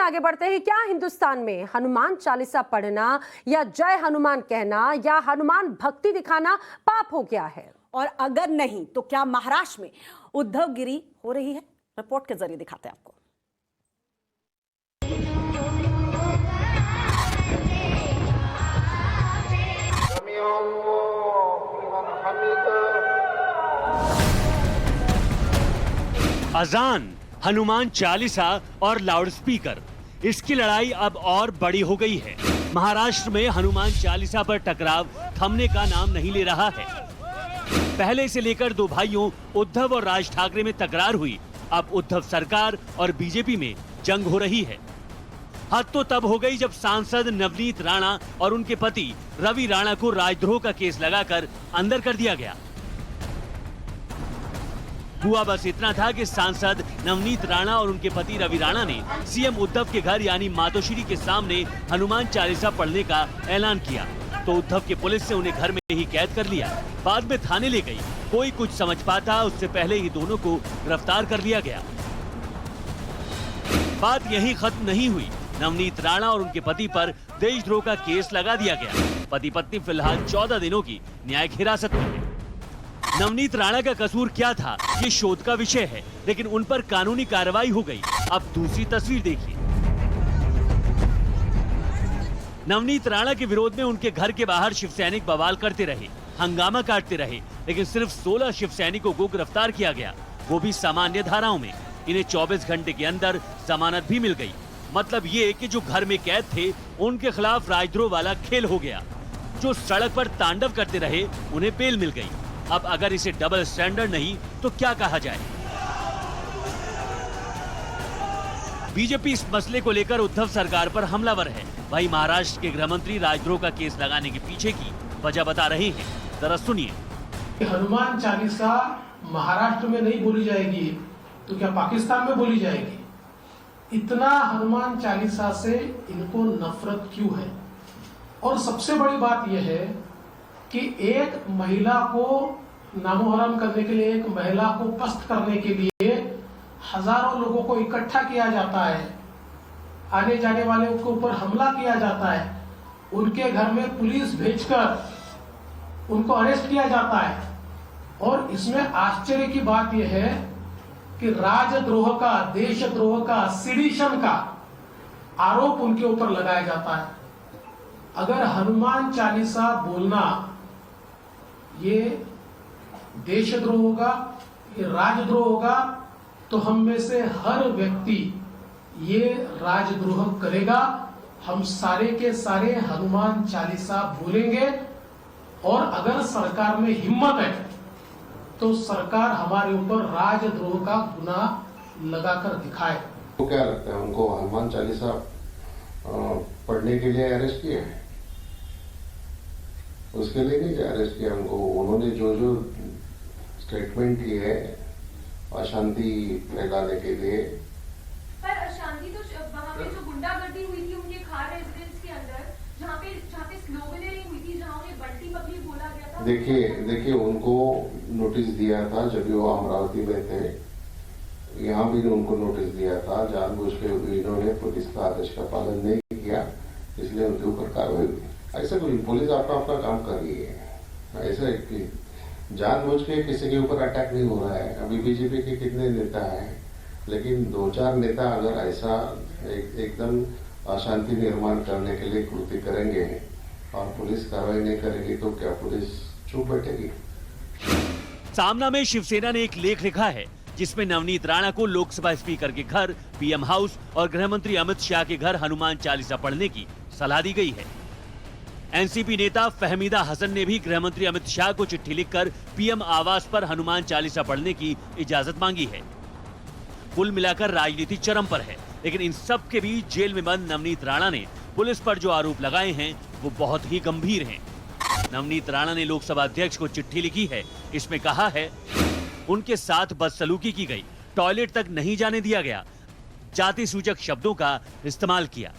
में आगे बढ़ते हैं। क्या हिंदुस्तान में हनुमान चालीसा पढ़ना या जय हनुमान कहना या हनुमान भक्ति दिखाना पाप हो गया है? और अगर नहीं तो क्या महाराष्ट्र में उद्धवगिरी हो रही है? रिपोर्ट के जरिए दिखाते हैं आपको। अजान, हनुमान चालीसा और लाउडस्पीकर, इसकी लड़ाई अब और बड़ी हो गई है। महाराष्ट्र में हनुमान चालीसा पर टकराव थमने का नाम नहीं ले रहा है। पहले से लेकर दो भाइयों उद्धव और राज ठाकरे में तकरार हुई, अब उद्धव सरकार और बीजेपी में जंग हो रही है। हद तो तब हो गई जब सांसद नवनीत राणा और उनके पति रवि राणा को राजद्रोह का केस लगाकर अंदर कर दिया गया। हुआ बस इतना था कि सांसद नवनीत राणा और उनके पति रवि राणा ने सीएम उद्धव के घर यानी मातोश्री के सामने हनुमान चालीसा पढ़ने का ऐलान किया तो उद्धव की पुलिस ने उन्हें घर में ही कैद कर लिया। बाद में थाने ले गई। कोई कुछ समझ पाता उससे पहले ही दोनों को गिरफ्तार कर लिया गया। बात यहीं खत्म नहीं हुई। नवनीत राणा और उनके पति पर देशद्रोह का केस लगा दिया गया। पति पत्नी फिलहाल 14 दिनों की न्यायिक हिरासत में है। नवनीत राणा का कसूर क्या था, ये शोध का विषय है, लेकिन उन पर कानूनी कार्रवाई हो गई। अब दूसरी तस्वीर देखिए। नवनीत राणा के विरोध में उनके घर के बाहर शिव सैनिक बवाल करते रहे, हंगामा काटते रहे, लेकिन सिर्फ 16 शिव सैनिकों को गिरफ्तार किया गया, वो भी सामान्य धाराओं में। इन्हें 24 घंटे के अंदर जमानत भी मिल गई। मतलब ये कि जो घर में कैद थे उनके खिलाफ राजद्रोह वाला खेल हो गया। जो सड़क पर तांडव करते रहे उन्हें बेल मिल गई। अब अगर इसे डबल स्टैंडर्ड नहीं तो क्या कहा जाए? बीजेपी इस मसले को लेकर उद्धव सरकार पर हमलावर है। वहीं महाराष्ट्र के गृह मंत्री राजद्रोह का केस लगाने के पीछे की वजह बता रहे हैं। जरा सुनिए। हनुमान चालीसा महाराष्ट्र में नहीं बोली जाएगी तो क्या पाकिस्तान में बोली जाएगी? इतना हनुमान चालीसा से इनको नफरत क्यों है? और सबसे बड़ी बात यह है कि एक महिला को नामोहराम करने के लिए, एक महिला को पस्त करने के लिए हजारों लोगों को इकट्ठा किया जाता है, आने जाने वाले के ऊपर हमला किया जाता है, उनके घर में पुलिस भेजकर उनको अरेस्ट किया जाता है। और इसमें आश्चर्य की बात यह है कि राजद्रोह का, देशद्रोह का, सिडिशन का आरोप उनके ऊपर लगाया जाता है। अगर हनुमान चालीसा बोलना ये देशद्रोह होगा, ये राजद्रोह होगा, तो हम में से हर व्यक्ति ये राजद्रोह करेगा। हम सारे के सारे हनुमान चालीसा बोलेंगे और अगर सरकार में हिम्मत है तो सरकार हमारे ऊपर राजद्रोह का गुनाह लगाकर दिखाए। तो क्या लगता है उनको हनुमान चालीसा पढ़ने के लिए अरेस्ट किया है? उसके लिए नहीं अरेस्ट किया उनको। उन्होंने जो जो स्टेटमेंट दी है अशांति फैलाने के लिए। पर अशांति तो वहाँ पे जो गुंडागर्दी हुई थी उनके खार रेजिडेंस के अंदर, जहाँ पे स्लोगनेरिंग हुई थी, जहाँ उन्हें बंटी बबली बोला गया था। देखिए उनको नोटिस दिया था जब वो अमरावती में थे। यहाँ भी उनको नोटिस दिया था। जानबूझ के इन्होंने पुलिस का आदेश का पालन नहीं किया, इसलिए उनके ऊपर कार्रवाई हुई। ऐसा कोई पुलिस अपना काम कर रही है। ऐसा जानबूझ के किसी के ऊपर अटैक नहीं हो रहा है। अभी बीजेपी के कितने नेता हैं, लेकिन 2-4 नेता अगर ऐसा एकदम अशांति निर्माण करने के लिए कृत्य करेंगे और पुलिस कार्रवाई नहीं करेगी तो क्या पुलिस चुप बैठेगी? सामना में शिवसेना ने एक लेख लिखा है जिसमें नवनीत राणा को लोकसभा स्पीकर के घर, पीएम हाउस और गृह मंत्री अमित शाह के घर हनुमान चालीसा पढ़ने की सलाह दी गई है। एनसीपी नेता फहमीदा हसन ने भी गृह मंत्री अमित शाह को चिट्ठी लिखकर पीएम आवास पर हनुमान चालीसा पढ़ने की इजाजत मांगी है। कुल मिलाकर राजनीति चरम पर है, लेकिन इन सब के बीच जेल में बंद नवनीत राणा ने पुलिस पर जो आरोप लगाए हैं वो बहुत ही गंभीर हैं। नवनीत राणा ने लोकसभा अध्यक्ष को चिट्ठी लिखी है। इसमें कहा है उनके साथ बदसलूकी की गई, टॉयलेट तक नहीं जाने दिया गया, जाति सूचक शब्दों का इस्तेमाल किया।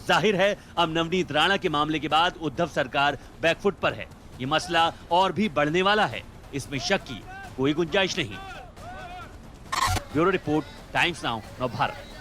जाहिर है अब नवनीत राणा के मामले के बाद उद्धव सरकार बैकफुट पर है। ये मसला और भी बढ़ने वाला है, इसमें शक की कोई गुंजाइश नहीं। Bureau report, times now, Navbharat.